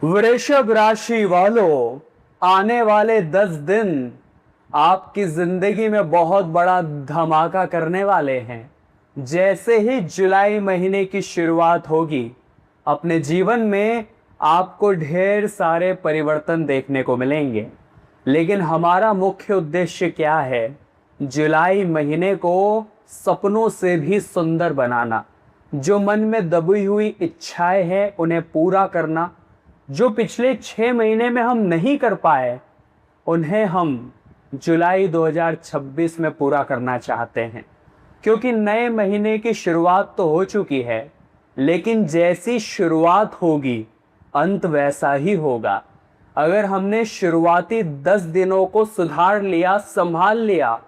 वृषभ राशि वालों, आने वाले 10 दिन आपकी जिंदगी में बहुत बड़ा धमाका करने वाले हैं। जैसे ही जुलाई महीने की शुरुआत होगी, अपने जीवन में आपको ढेर सारे परिवर्तन देखने को मिलेंगे। लेकिन हमारा मुख्य उद्देश्य क्या है? जुलाई महीने को सपनों से भी सुंदर बनाना, जो मन में दबी हुई इच्छाएं हैं उन्हें पूरा करना, जो पिछले 6 महीने में हम नहीं कर पाए उन्हें हम जुलाई 2026 में पूरा करना चाहते हैं। क्योंकि नए महीने की शुरुआत तो हो चुकी है, लेकिन जैसी शुरुआत होगी अंत वैसा ही होगा। अगर हमने शुरुआती 10 दिनों को सुधार लिया, संभाल लिया,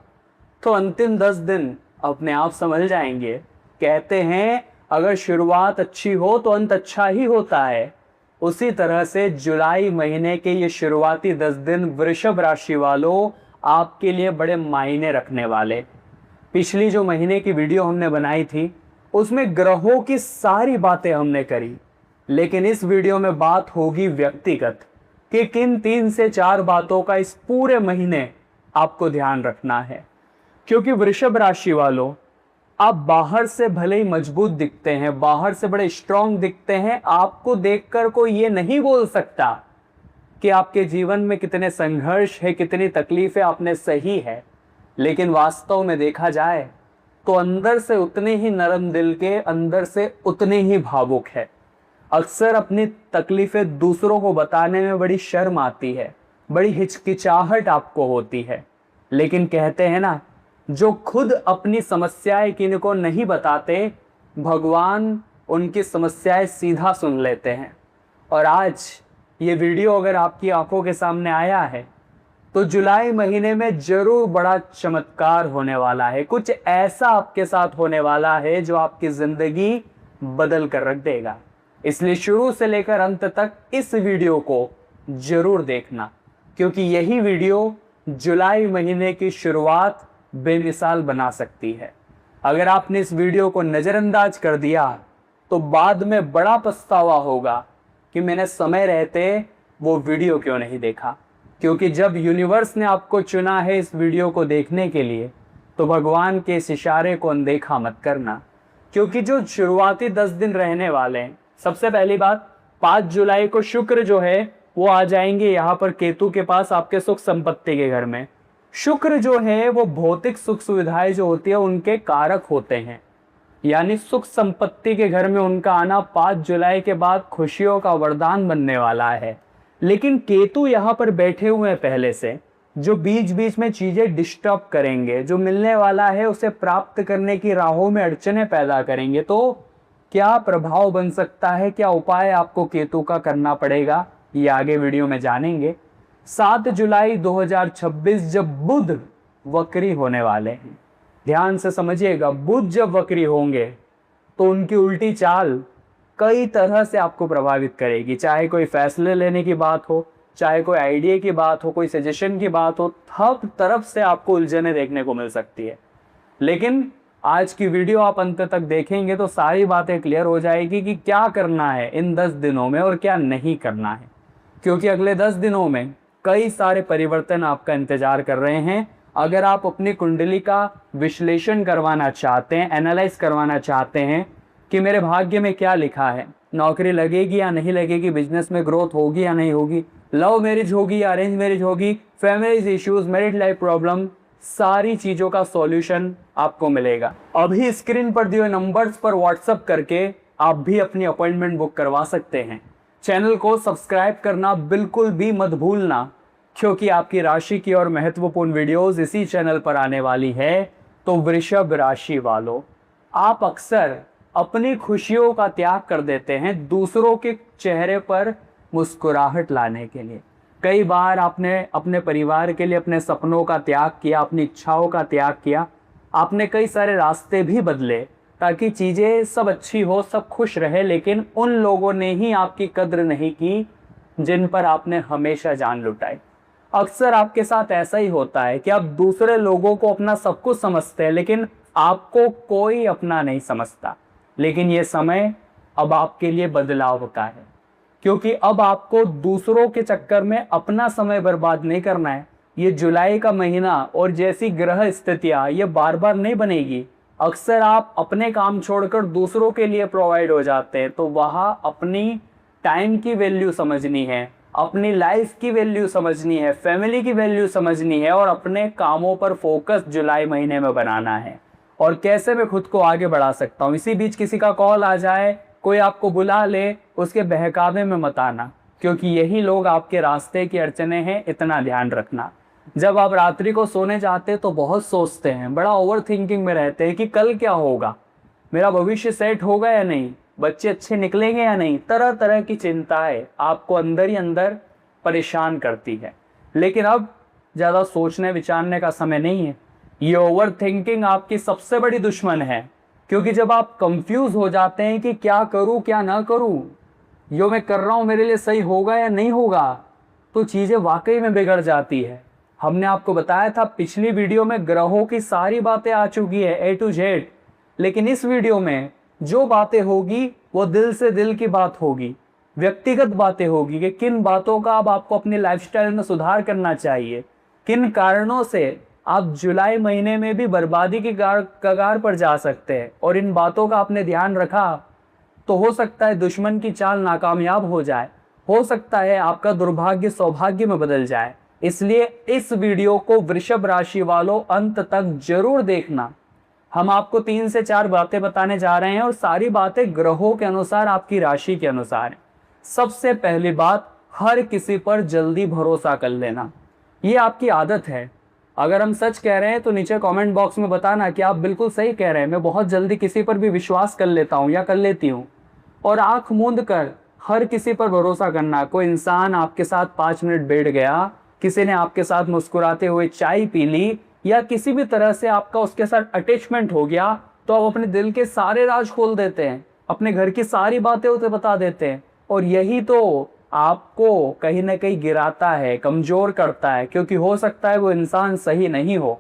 तो अंतिम 10 दिन अपने आप संभल जाएंगे। कहते हैं अगर शुरुआत अच्छी हो तो अंत अच्छा ही होता है। उसी तरह से जुलाई महीने के ये शुरुआती 10 दिन वृषभ राशि वालों आपके लिए बड़े मायने रखने वाले। पिछली जो महीने की वीडियो हमने बनाई थी उसमें ग्रहों की सारी बातें हमने करी, लेकिन इस वीडियो में बात होगी व्यक्तिगत कि किन 3 से 4 बातों का इस पूरे महीने आपको ध्यान रखना है। क्योंकि वृषभ राशि वालों, आप बाहर से भले ही मजबूत दिखते हैं, बाहर से बड़े स्ट्रांग दिखते हैं, आपको देखकर कोई ये नहीं बोल सकता कि आपके जीवन में कितने संघर्ष है, कितनी तकलीफें आपने सही है। लेकिन वास्तव में देखा जाए तो अंदर से उतने ही नरम दिल के, अंदर से उतने ही भावुक है। अक्सर अपनी तकलीफें दूसरों को बताने में बड़ी शर्म आती है, बड़ी हिचकिचाहट आपको होती है। लेकिन कहते हैं ना, जो खुद अपनी समस्याएं किनको नहीं बताते, भगवान उनकी समस्याएं सीधा सुन लेते हैं। और आज ये वीडियो अगर आपकी आंखों के सामने आया है तो जुलाई महीने में जरूर बड़ा चमत्कार होने वाला है। कुछ ऐसा आपके साथ होने वाला है जो आपकी जिंदगी बदल कर रख देगा। इसलिए शुरू से लेकर अंत तक इस वीडियो को जरूर देखना, क्योंकि यही वीडियो जुलाई महीने की शुरुआत बेमिसाल बना सकती है। अगर आपने इस वीडियो को नजरअंदाज कर दिया तो बाद में बड़ा पछतावा होगा कि मैंने समय रहते वो वीडियो क्यों नहीं देखा। क्योंकि जब यूनिवर्स ने आपको चुना है इस वीडियो को देखने के लिए, तो भगवान के इस इशारे को अनदेखा मत करना। क्योंकि जो शुरुआती 10 दिन रहने वाले हैं, सबसे पहली बात, 5 जुलाई को शुक्र जो है वो आ जाएंगे यहाँ पर केतु के पास, आपके सुख संपत्ति के घर में। शुक्र जो है वो भौतिक सुख सुविधाएं जो होती है उनके कारक होते हैं, यानी सुख संपत्ति के घर में उनका आना 5 जुलाई के बाद खुशियों का वरदान बनने वाला है। लेकिन केतु यहाँ पर बैठे हुए हैं पहले से, जो बीच बीच में चीजें डिस्टर्ब करेंगे, जो मिलने वाला है उसे प्राप्त करने की राहों में अड़चने पैदा करेंगे। तो क्या प्रभाव बन सकता है, क्या उपाय आपको केतु का करना पड़ेगा, ये आगे वीडियो में जानेंगे। 7 जुलाई 2026 जब बुध वक्री होने वाले हैं, ध्यान से समझिएगा, बुध जब वक्री होंगे तो उनकी उल्टी चाल कई तरह से आपको प्रभावित करेगी। चाहे कोई फैसले लेने की बात हो, चाहे कोई आइडिया की बात हो, कोई सजेशन की बात हो, सब तरफ से आपको उलझने देखने को मिल सकती है। लेकिन आज की वीडियो आप अंत तक देखेंगे तो सारी बातें क्लियर हो जाएगी कि क्या करना है इन 10 दिनों में और क्या नहीं करना है। क्योंकि अगले 10 दिनों में कई सारे परिवर्तन आपका इंतजार कर रहे हैं। अगर आप अपनी कुंडली का विश्लेषण करवाना चाहते हैं, एनालाइज करवाना चाहते हैं कि मेरे भाग्य में क्या लिखा है, नौकरी लगेगी या नहीं लगेगी, बिजनेस में ग्रोथ होगी या नहीं होगी, लव मैरिज होगी या अरेंज मैरिज होगी, family issues, married life problem, सारी चीज़ों का सॉल्यूशन आपको मिलेगा। अभी स्क्रीन पर दिए नंबर्स पर व्हाट्सएप करके आप भी अपनी अपॉइंटमेंट बुक करवा सकते हैं। चैनल को सब्सक्राइब करना बिल्कुल भी मत भूलना, क्योंकि आपकी राशि की और महत्वपूर्ण वीडियोस इसी चैनल पर आने वाली है। तो वृषभ राशि वालों, आप अक्सर अपनी खुशियों का त्याग कर देते हैं दूसरों के चेहरे पर मुस्कुराहट लाने के लिए। कई बार आपने अपने परिवार के लिए अपने सपनों का त्याग किया, अपनी इच्छाओं का त्याग किया, आपने कई सारे रास्ते भी बदले ताकि चीज़ें सब अच्छी हो, सब खुश रहे। लेकिन उन लोगों ने ही आपकी कद्र नहीं की जिन पर आपने हमेशा जान लुटाई। अक्सर आपके साथ ऐसा ही होता है कि आप दूसरे लोगों को अपना सब कुछ समझते हैं, लेकिन आपको कोई अपना नहीं समझता। लेकिन ये समय अब आपके लिए बदलाव का है, क्योंकि अब आपको दूसरों के चक्कर में अपना समय बर्बाद नहीं करना है। ये जुलाई का महीना और जैसी ग्रह स्थितियां ये बार बार नहीं बनेगी। अक्सर आप अपने काम छोड़कर दूसरों के लिए प्रोवाइड हो जाते हैं, तो वहाँ अपनी टाइम की वैल्यू समझनी है, अपनी लाइफ की वैल्यू समझनी है, फैमिली की वैल्यू समझनी है और अपने कामों पर फोकस जुलाई महीने में बनाना है। और कैसे मैं खुद को आगे बढ़ा सकता हूँ। इसी बीच किसी का कॉल आ जाए, कोई आपको बुला ले, उसके बहकावे में मत आना, क्योंकि यही लोग आपके रास्ते की अड़चने हैं। इतना ध्यान रखना। जब आप रात्रि को सोने जाते तो बहुत सोचते हैं, बड़ा ओवर थिंकिंग में रहते हैं कि कल क्या होगा, मेरा भविष्य सेट होगा या नहीं, बच्चे अच्छे निकलेंगे या नहीं। तरह तरह की चिंताएं आपको अंदर ही अंदर परेशान करती है। लेकिन अब ज़्यादा सोचने विचारने का समय नहीं है। ये ओवर थिंकिंग आपकी सबसे बड़ी दुश्मन है, क्योंकि जब आप कंफ्यूज हो जाते हैं कि क्या करूं क्या ना करूं, जो मैं कर रहा हूं मेरे लिए सही होगा या नहीं होगा, तो चीज़ें वाकई में बिगड़ जाती है। हमने आपको बताया था पिछली वीडियो में ग्रहों की सारी बातें आ चुकी है A to Z, लेकिन इस वीडियो में जो बातें होगी वो दिल से दिल की बात होगी, व्यक्तिगत बातें होगी कि किन बातों का अब आपको अपनी लाइफस्टाइल में सुधार करना चाहिए, किन कारणों से आप जुलाई महीने में भी बर्बादी की कगार पर जा सकते हैं। और इन बातों का आपने ध्यान रखा तो हो सकता है दुश्मन की चाल नाकामयाब हो जाए, हो सकता है आपका दुर्भाग्य सौभाग्य में बदल जाए। इसलिए इस वीडियो को वृषभ राशि वालों अंत तक जरूर देखना। हम आपको 3 से 4 बातें बताने जा रहे हैं और सारी बातें ग्रहों के अनुसार, आपकी राशि के अनुसार है। सबसे पहली बात, हर किसी पर जल्दी भरोसा कर लेना। ये आपकी आदत है। अगर हम सच कह रहे हैं तो नीचे कमेंट बॉक्स में बताना कि आप बिल्कुल सही कह रहे हैं, मैं बहुत जल्दी किसी पर भी विश्वास कर लेता हूँ या कर लेती हूँ। और आंख मूंद कर हर किसी पर भरोसा करना। कोई इंसान आपके साथ 5 मिनट बैठ गया, किसी ने आपके साथ मुस्कुराते हुए चाय पी ली, या किसी भी तरह से आपका उसके साथ अटैचमेंट हो गया, तो आप अपने दिल के सारे राज खोल देते हैं, अपने घर की सारी बातें उसे बता देते हैं। और यही तो आपको कहीं ना कहीं गिराता है, कमजोर करता है, क्योंकि हो सकता है वो इंसान सही नहीं हो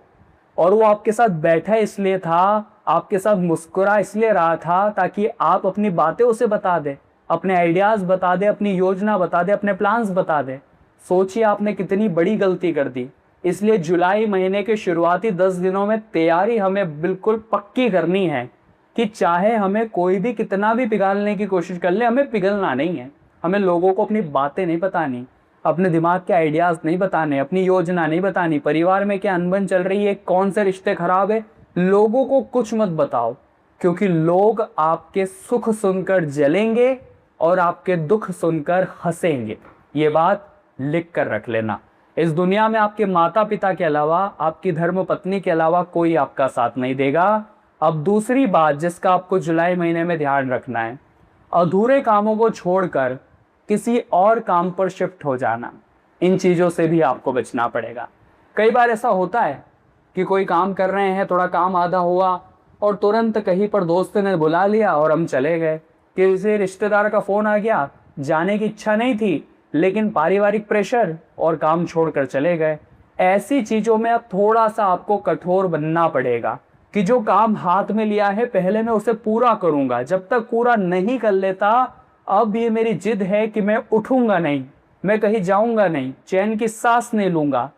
और वो आपके साथ बैठा इसलिए था, आपके साथ मुस्कुरा इसलिए रहा था ताकि आप अपनी बातें उसे बता दें, अपने आइडियाज बता दें, अपनी योजना बता दें, अपने प्लान्स बता दें। सोचिए आपने कितनी बड़ी गलती कर दी। इसलिए जुलाई महीने के शुरुआती 10 दिनों में तैयारी हमें बिल्कुल पक्की करनी है कि चाहे हमें कोई भी कितना भी पिघालने की कोशिश कर ले, हमें पिघलना नहीं है। हमें लोगों को अपनी बातें नहीं बतानी, अपने दिमाग के आइडियाज नहीं बताने, अपनी योजना नहीं बतानी, परिवार में क्या अनबन चल रही है, कौन से रिश्ते खराब है, लोगों को कुछ मत बताओ, क्योंकि लोग आपके सुख सुनकर जलेंगे और आपके दुख सुनकर हंसेंगे। ये बात लिख कर रख लेना। इस दुनिया में आपके माता पिता के अलावा, आपकी धर्म पत्नी के अलावा कोई आपका साथ नहीं देगा। अब दूसरी बात जिसका आपको जुलाई महीने में ध्यान रखना है, अधूरे कामों को छोड़कर किसी और काम पर शिफ्ट हो जाना। इन चीज़ों से भी आपको बचना पड़ेगा। कई बार ऐसा होता है कि कोई काम कर रहे हैं, थोड़ा काम आधा हुआ और तुरंत कहीं पर दोस्त ने बुला लिया और हम चले गए। किसी रिश्तेदार का फ़ोन आ गया, जाने की इच्छा नहीं थी लेकिन पारिवारिक प्रेशर और काम छोड़कर चले गए। ऐसी चीज़ों में अब थोड़ा सा आपको कठोर बनना पड़ेगा कि जो काम हाथ में लिया है पहले मैं उसे पूरा करूंगा। जब तक पूरा नहीं कर लेता, अब ये मेरी जिद है कि मैं उठूंगा नहीं, मैं कहीं जाऊंगा नहीं, चैन की सांस नहीं लूंगा।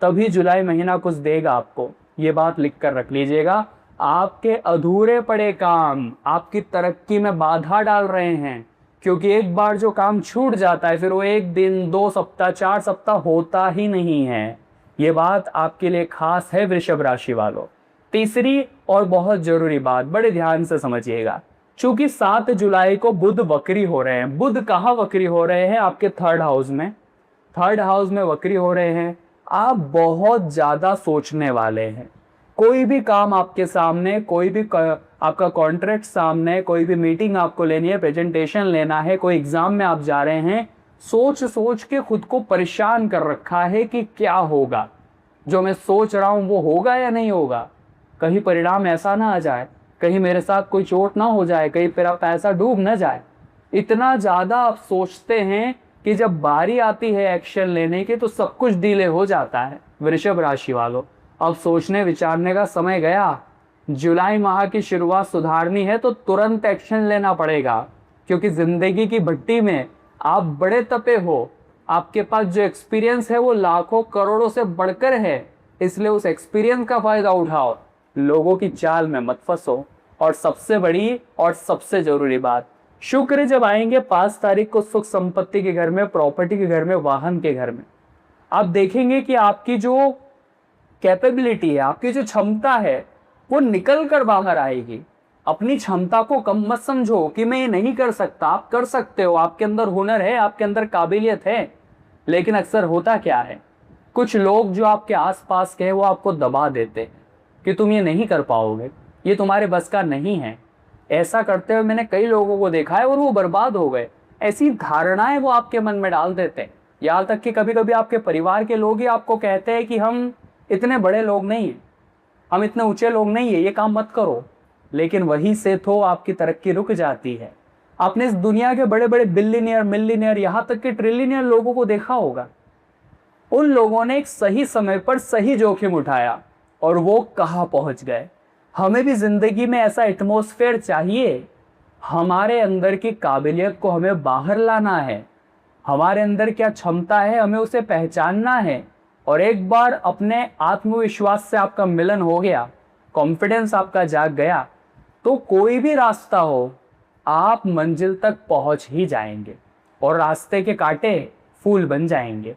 तभी जुलाई महीना कुछ देगा आपको। ये बात लिख कर रख लीजिएगा। आपके अधूरे पड़े काम आपकी तरक्की में बाधा डाल रहे हैं, क्योंकि एक बार जो काम छूट जाता है फिर वो 1 दिन 2 सप्ताह 4 सप्ताह होता ही नहीं है। ये बात आपके लिए खास है वृषभ राशि वालों। तीसरी और बहुत जरूरी बात, बड़े ध्यान से समझिएगा। चूंकि 7 जुलाई को बुध वक्री हो रहे हैं। बुध कहाँ वक्री हो रहे हैं? आपके 3rd हाउस में। 3rd हाउस में वक्री हो रहे हैं। आप बहुत ज्यादा सोचने वाले हैं। कोई भी काम आपके सामने, कोई भी आपका कॉन्ट्रैक्ट सामने, कोई भी मीटिंग आपको लेनी है, प्रेजेंटेशन लेना है, कोई एग्जाम में आप जा रहे हैं, सोच सोच के खुद को परेशान कर रखा है कि क्या होगा, जो मैं सोच रहा हूं वो होगा या नहीं होगा, कहीं परिणाम ऐसा ना आ जाए, कहीं मेरे साथ कोई चोट ना हो जाए, कहीं मेरा पैसा डूब ना जाए। इतना ज़्यादा आप सोचते हैं कि जब बारी आती है एक्शन लेने की तो सब कुछ डिले हो जाता है। वृषभ राशि वालों, अब सोचने विचारने का समय गया। जुलाई माह की शुरुआत सुधारनी है तो तुरंत एक्शन लेना पड़ेगा, क्योंकि जिंदगी की भट्टी में आप बड़े तपे हो, आपके पास जो एक्सपीरियंस है वो लाखों करोड़ों से बढ़कर है, इसलिए उस एक्सपीरियंस का फायदा उठाओ, लोगों की चाल में मत फंसो। और सबसे बड़ी और सबसे जरूरी बात, शुक्र जब आएंगे 5 तारीख को सुख संपत्ति के घर में, प्रॉपर्टी के घर में, वाहन के घर में, आप देखेंगे कि आपकी जो कैपेबिलिटी है, आपकी जो क्षमता है, वो निकल कर बाहर आएगी। अपनी क्षमता को कम मत समझो कि मैं ये नहीं कर सकता, आप कर सकते हो, आपके अंदर हुनर है, आपके अंदर काबिलियत है। लेकिन अक्सर होता क्या है, कुछ लोग जो आपके आसपास के हैं वो आपको दबा देते हैं कि तुम ये नहीं कर पाओगे, ये तुम्हारे बस का नहीं है। ऐसा करते हुए मैंने कई लोगों को देखा है और वो बर्बाद हो गए। ऐसी धारणाएं वो आपके मन में डाल देते हैं, यहाँ तक कि कभी कभी आपके परिवार के लोग ही आपको कहते हैं कि हम इतने बड़े लोग नहीं हैं, हम इतने ऊंचे लोग नहीं है, ये काम मत करो। लेकिन वहीं से तो आपकी तरक्की रुक जाती है। आपने इस दुनिया के बड़े बड़े बिलियनियर, मिलियनियर, यहाँ तक कि ट्रिलियनियर लोगों को देखा होगा। उन लोगों ने एक सही समय पर सही जोखिम उठाया और वो कहाँ पहुंच गए। हमें भी जिंदगी में ऐसा एटमॉस्फेयर चाहिए। हमारे अंदर की काबिलियत को हमें बाहर लाना है, हमारे अंदर क्या क्षमता है हमें उसे पहचानना है। और एक बार अपने आत्मविश्वास से आपका मिलन हो गया, कॉन्फिडेंस आपका जाग गया, तो कोई भी रास्ता हो आप मंजिल तक पहुंच ही जाएंगे और रास्ते के कांटे फूल बन जाएंगे।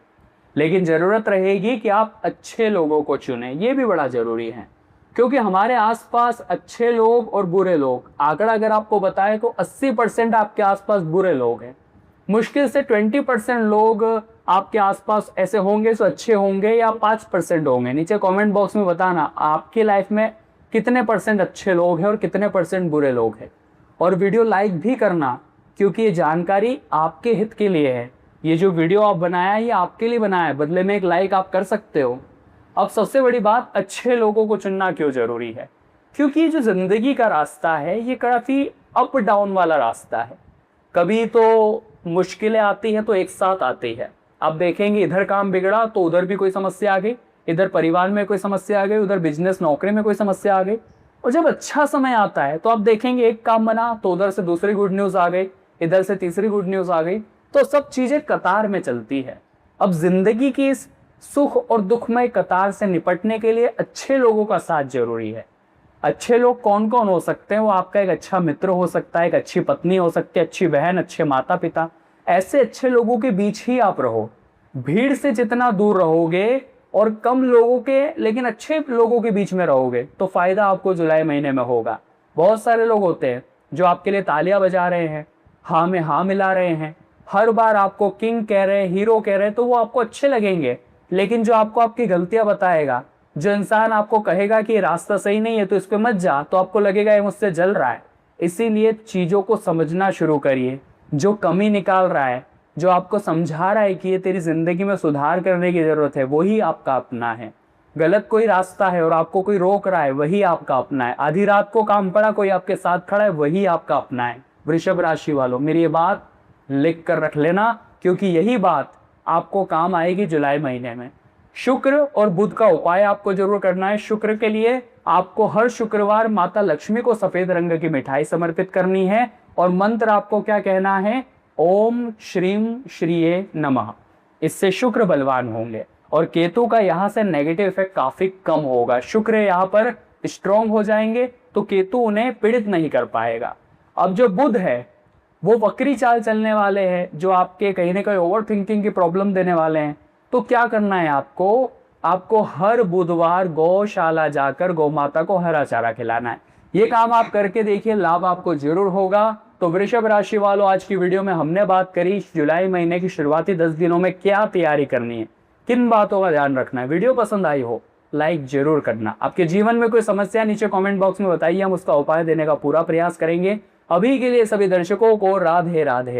लेकिन ज़रूरत रहेगी कि आप अच्छे लोगों को चुनें, ये भी बड़ा ज़रूरी है। क्योंकि हमारे आसपास अच्छे लोग और बुरे लोग, आंकड़ा अगर आपको बताए तो 80% आपके आसपास बुरे लोग हैं। मुश्किल से 20% लोग आपके आसपास ऐसे होंगे जो अच्छे होंगे, या 5% होंगे। नीचे कमेंट बॉक्स में बताना आपकी लाइफ में कितने % अच्छे लोग हैं और कितने % बुरे लोग हैं। और वीडियो लाइक भी करना, क्योंकि ये जानकारी आपके हित के लिए है। ये जो वीडियो आप बनाया ये आपके लिए बनाया है, बदले में एक लाइक आप कर सकते हो। अब सबसे बड़ी बात, अच्छे लोगों को चुनना क्यों जरूरी है? क्योंकि जो जिंदगी का रास्ता है ये काफ़ी अप डाउन वाला रास्ता है। कभी तो मुश्किलें आती हैं तो एक साथ आती है। आप देखेंगे इधर काम बिगड़ा तो उधर भी कोई समस्या आ गई, इधर परिवार में कोई समस्या आ गई, उधर बिजनेस नौकरी में कोई समस्या आ गई। और जब अच्छा समय आता है तो आप देखेंगे एक काम बना तो उधर से दूसरी गुड न्यूज़ आ गई, इधर से तीसरी गुड न्यूज़ आ गई। तो सब चीज़ें कतार में चलती है। अब जिंदगी की इस सुख और दुखमय कतार से निपटने के लिए अच्छे लोगों का साथ जरूरी है। अच्छे लोग कौन कौन हो सकते हैं? वो आपका एक अच्छा मित्र हो सकता है, एक अच्छी पत्नी हो सकती है, अच्छी बहन, अच्छे माता पिता। ऐसे अच्छे लोगों के बीच ही आप रहो। भीड़ से जितना दूर रहोगे और कम लोगों के लेकिन अच्छे लोगों के बीच में रहोगे तो फायदा आपको जुलाई महीने में होगा। बहुत सारे लोग होते हैं जो आपके लिए तालियां बजा रहे हैं, हाँ में हाँ मिला रहे हैं, हर बार आपको किंग कह रहे हैं, हीरो कह रहे हैं, तो वो आपको अच्छे लगेंगे। लेकिन जो आपको आपकी गलतियां बताएगा, जो इंसान आपको कहेगा कि ये रास्ता सही नहीं है तो इस पे मत जा, तो आपको लगेगा ये मुझसे जल रहा है। इसीलिए चीज़ों को समझना शुरू करिए। जो कमी निकाल रहा है, जो आपको समझा रहा है कि ये तेरी ज़िंदगी में सुधार करने की ज़रूरत है, वही आपका अपना है। गलत कोई रास्ता है और आपको कोई रोक रहा है, वही आपका अपना है। आधी रात को काम पड़ा, कोई आपके साथ खड़ा है, वही आपका अपना है। वृषभ राशि वालों, मेरी ये बात लिख कर रख लेना, क्योंकि यही बात आपको काम आएगी जुलाई महीने में। शुक्र और बुध का उपाय आपको जरूर करना है। शुक्र के लिए आपको हर शुक्रवार माता लक्ष्मी को सफेद रंग की मिठाई समर्पित करनी है और मंत्र आपको क्या कहना है? ओम श्रीम श्रीये नमः। इससे शुक्र बलवान होंगे और केतु का यहाँ से नेगेटिव इफेक्ट काफी कम होगा। शुक्र यहाँ पर स्ट्रॉन्ग हो जाएंगे तो केतु उन्हें पीड़ित नहीं कर पाएगा। अब जो बुध है वो वक्री चाल चलने वाले हैं, जो आपके कहीं ना कहीं ओवर थिंकिंग की प्रॉब्लम देने वाले हैं। तो क्या करना है आपको हर बुधवार गौशाला जाकर गौ माता को हरा चारा खिलाना है। ये काम आप करके देखिए, लाभ आपको जरूर होगा। तो वृषभ राशि वालों, आज की वीडियो में हमने बात करी जुलाई महीने की शुरुआती 10 दिनों में क्या तैयारी करनी है, किन बातों का ध्यान रखना है। वीडियो पसंद आई हो लाइक जरूर करना। आपके जीवन में कोई समस्या नीचे कमेंट बॉक्स में बताइए, हम उसका उपाय देने का पूरा प्रयास करेंगे। अभी के लिए सभी दर्शकों को राधे राधे।